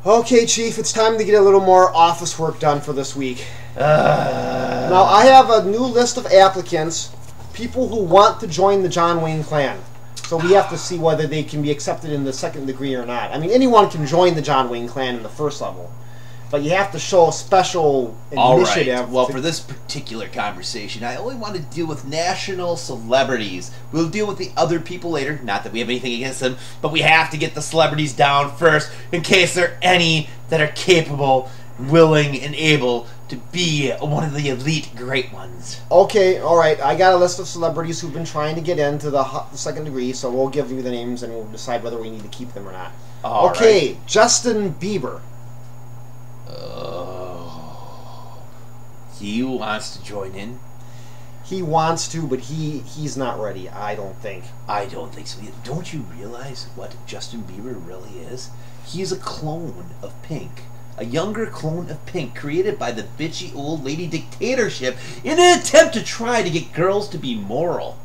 Okay, Chief, it's time to get a little more office work done for this week. Now, I have a new list of applicants, people who want to join the Jonwayne clan. So we have to see whether they can be accepted in the second degree or not. I mean, anyone can join the Jonwayne clan in the first level, but you have to show a special initiative. All right. Well, for this particular conversation, I only want to deal with national celebrities. We'll deal with the other people later. Not that we have anything against them, but we have to get the celebrities down first in case there are any that are capable, willing, and able to be one of the elite great ones. Okay, all right. I got a list of celebrities who've been trying to get into the second degree, so we'll give you the names and we'll decide whether we need to keep them or not. Okay, right. Justin Bieber. He wants to join in. He wants to, but he's not ready, I don't think. I don't think so either. Don't you realize what Justin Bieber really is? He's a clone of Pink. A younger clone of Pink created by the bitchy old lady dictatorship in an attempt to try to get girls to be moral.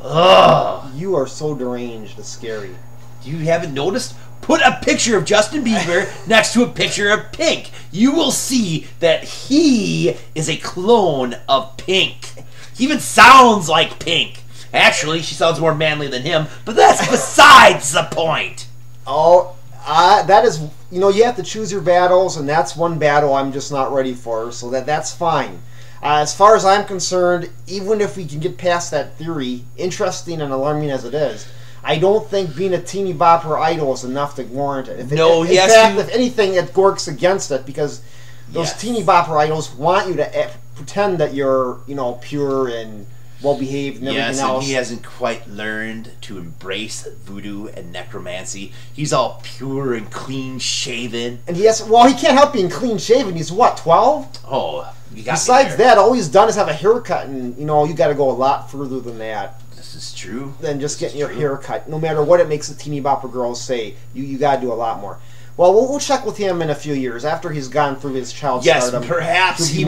Ugh. You are so deranged, it's scary. You haven't noticed? Put a picture of Justin Bieber next to a picture of Pink. You will see that he is a clone of Pink. He even sounds like Pink. Actually, she sounds more manly than him, but that's besides the point. Oh, that is, you have to choose your battles, and that's one battle I'm just not ready for, so that's fine. As far as I'm concerned, even if we can get past that theory, interesting and alarming as it is, I don't think being a teeny bopper idol is enough to warrant it. If anything, it works against it because those teeny bopper idols want you to pretend that you're, pure and well-behaved and everything else. And he hasn't quite learned to embrace voodoo and necromancy. He's all pure and clean-shaven. And he can't help being clean-shaven. He's what, 12? Oh, you got Besides that, all he's done is have a haircut, and, you got to go a lot further than that. This is true. Than just getting your hair cut. No matter what it makes the teeny bopper girls say, you got to do a lot more. Well, we'll check with him in a few years after he's gone through his child stardom. Perhaps he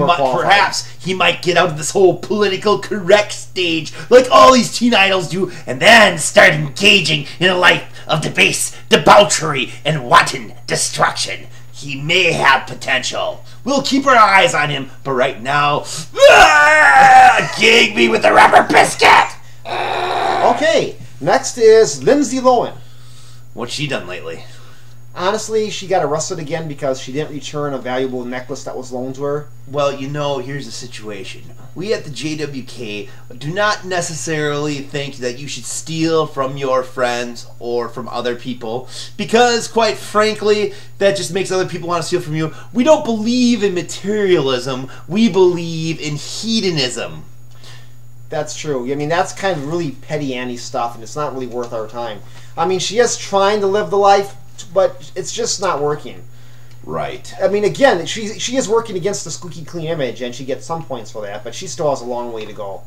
might get out of this whole political correct stage like all these teen idols do, and then start engaging in a life of debauchery, and wanton destruction. He may have potential. We'll keep our eyes on him, but right now, gag me with the rubber biscuit. Okay, next is Lindsay Lohan. What's she done lately? Honestly, she got arrested again because she didn't return a valuable necklace that was loaned to her. Well, here's the situation. We at the JWK do not necessarily think that you should steal from your friends or from other people because, quite frankly, that just makes other people want to steal from you. We don't believe in materialism. We believe in hedonism. That's true. I mean, that's kind of really petty Annie stuff, and it's not really worth our time. I mean, she is trying to live the life, but it's just not working. Right. I mean, again, she is working against the squeaky clean image, and she gets some points for that, but she still has a long way to go.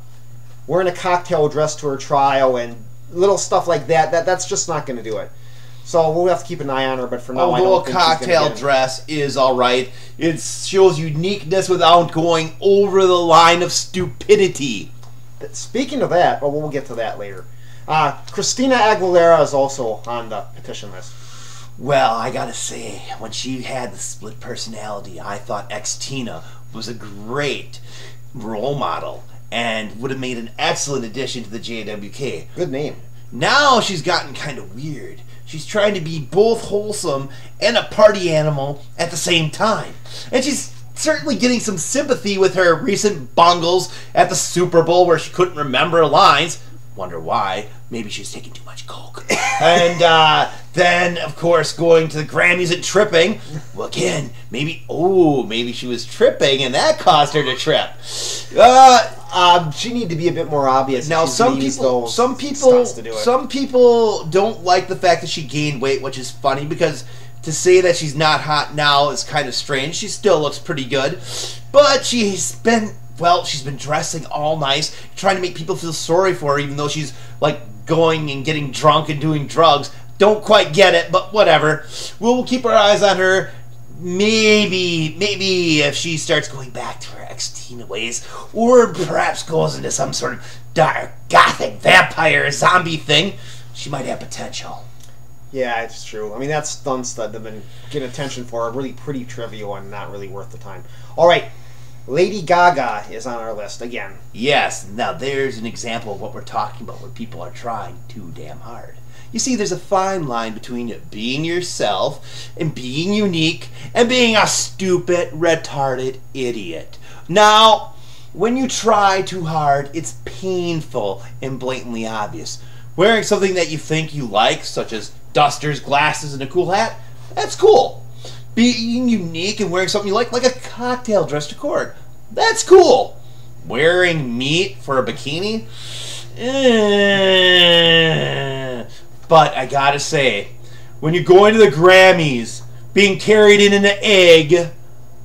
Wearing a cocktail dress to her trial and little stuff like that's just not going to do it. So we'll have to keep an eye on her, but for now, I don't think she's cocktail dress is all right. It shows uniqueness without going over the line of stupidity. Speaking of that, we'll get to that later. Christina Aguilera is also on the petition list. Well, I gotta say, when she had the split personality, I thought Tina was a great role model and would have made an excellent addition to the JWK. Good name. Now she's gotten kind of weird. She's trying to be both wholesome and a party animal at the same time. And she's certainly getting some sympathy with her recent bungles at the Super Bowl where she couldn't remember lines. Wonder why. Maybe she's taking too much coke. And then, of course, going to the Grammys and tripping. Well, again, maybe she was tripping and that caused her to trip. She need to be a bit more obvious. Now, some people don't like the fact that she gained weight, which is funny because to say that she's not hot now is kind of strange. She still looks pretty good, but she's been dressing all nice, trying to make people feel sorry for her, even though she's like going and getting drunk and doing drugs. Don't quite get it, but whatever. We'll keep our eyes on her. Maybe if she starts going back to her ex-teen ways, or perhaps goes into some sort of dark, gothic, vampire, zombie thing, she might have potential. Yeah, it's true. I mean, that's stunts that they've been getting attention for are really pretty trivial and not really worth the time. All right, Lady Gaga is on our list again. Yes, now there's an example of what we're talking about where people are trying too damn hard. You see, there's a fine line between being yourself and being unique and being a stupid, retarded idiot. Now, when you try too hard, it's painful and blatantly obvious. Wearing something that you think you like, such as dusters, glasses, and a cool hat, that's cool. Being unique and wearing something you like a cocktail dress to court, that's cool. Wearing meat for a bikini? But I gotta say, when you're going to the Grammys, being carried in an egg,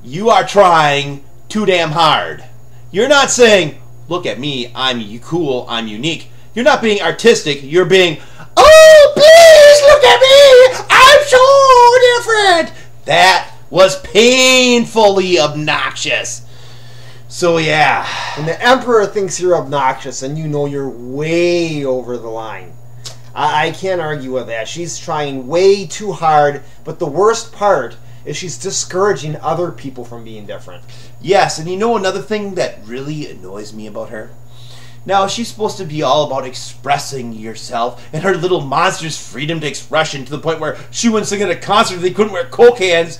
you are trying too damn hard. You're not saying, look at me, I'm cool, I'm unique. You're not being artistic, you're being, oh, please look at me, I'm so different. That was painfully obnoxious. So yeah. When the Emperor thinks you're obnoxious and you know you're way over the line. I can't argue with that. She's trying way too hard, but the worst part is she's discouraging other people from being different. Yes, and you know another thing that really annoys me about her? Now, she's supposed to be all about expressing yourself and her little monster's freedom to expression to the point where she wouldn't sing at a concert if they couldn't wear Coke cans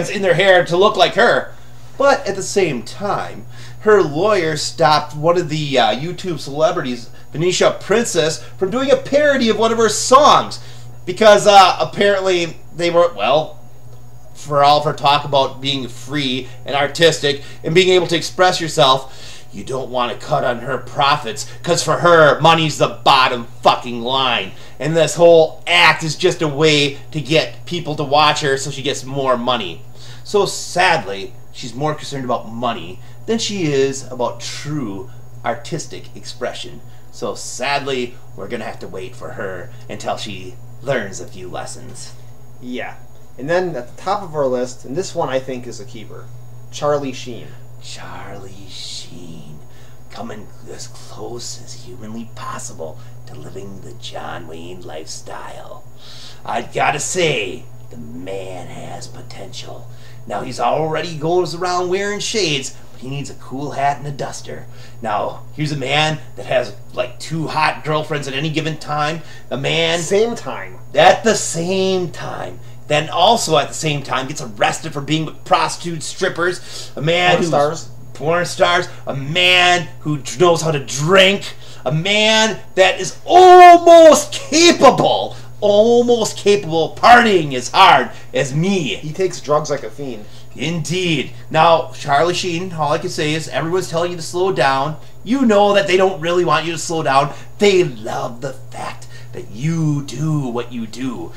in their hair to look like her. But at the same time, her lawyer stopped one of the YouTube celebrities, Venetia Princess, from doing a parody of one of her songs because apparently they were, well, for all of her talk about being free and artistic and being able to express yourself, you don't want to cut on her profits because for her, money's the bottom fucking line. And this whole act is just a way to get people to watch her so she gets more money. So sadly, she's more concerned about money than she is about true artistic expression. So sadly, we're going to have to wait for her until she learns a few lessons. Yeah. And then at the top of our list, and this one I think is a keeper, Charlie Sheen. Charlie Sheen, coming as close as humanly possible to living the Jonwayne lifestyle. I've got to say, the man has potential. Now he's already goes around wearing shades, but he needs a cool hat and a duster. Now, here's a man that has like 2 hot girlfriends at any given time. A man... Same time. At the same time. Then also at the same time gets arrested for being with prostitutes, strippers. A man porn stars. A man who knows how to drink. A man that is almost capable of partying as hard as me. He takes drugs like a fiend. Indeed. Now, Charlie Sheen, all I can say is everyone's telling you to slow down. You know that they don't really want you to slow down. They love the fact that you do what you do.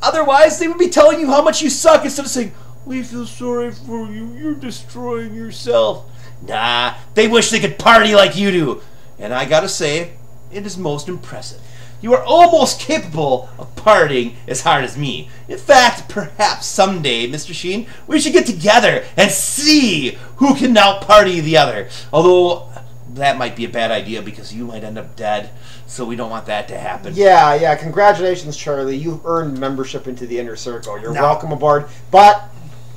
Otherwise, they would be telling you how much you suck instead of saying, we feel sorry for you, you're destroying yourself. Nah, they wish they could party like you do. And I gotta say, it is most impressive. You are almost capable of partying as hard as me. In fact, perhaps someday, Mr. Sheen, we should get together and see who can out-party the other. Although, that might be a bad idea because you might end up dead, so we don't want that to happen. Yeah, congratulations, Charlie. You've earned membership into the inner circle. You're welcome aboard, but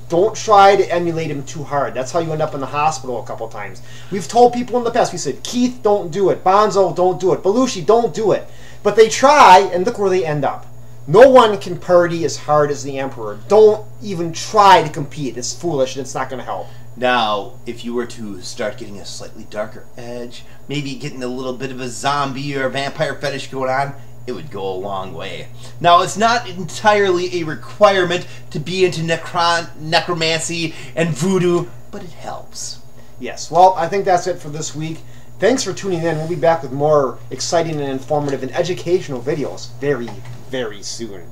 don't try to emulate him too hard. That's how you end up in the hospital a couple times. We've told people in the past, we said, Keith, don't do it. Bonzo, don't do it. Belushi, don't do it. But they try, and look where they end up. No one can party as hard as the Emperor. Don't even try to compete. It's foolish, and it's not going to help. Now, if you were to start getting a slightly darker edge, maybe getting a little bit of a zombie or a vampire fetish going on, it would go a long way. Now, it's not entirely a requirement to be into necromancy and voodoo, but it helps. Yes, well, I think that's it for this week. Thanks for tuning in. We'll be back with more exciting and informative and educational videos very, very soon.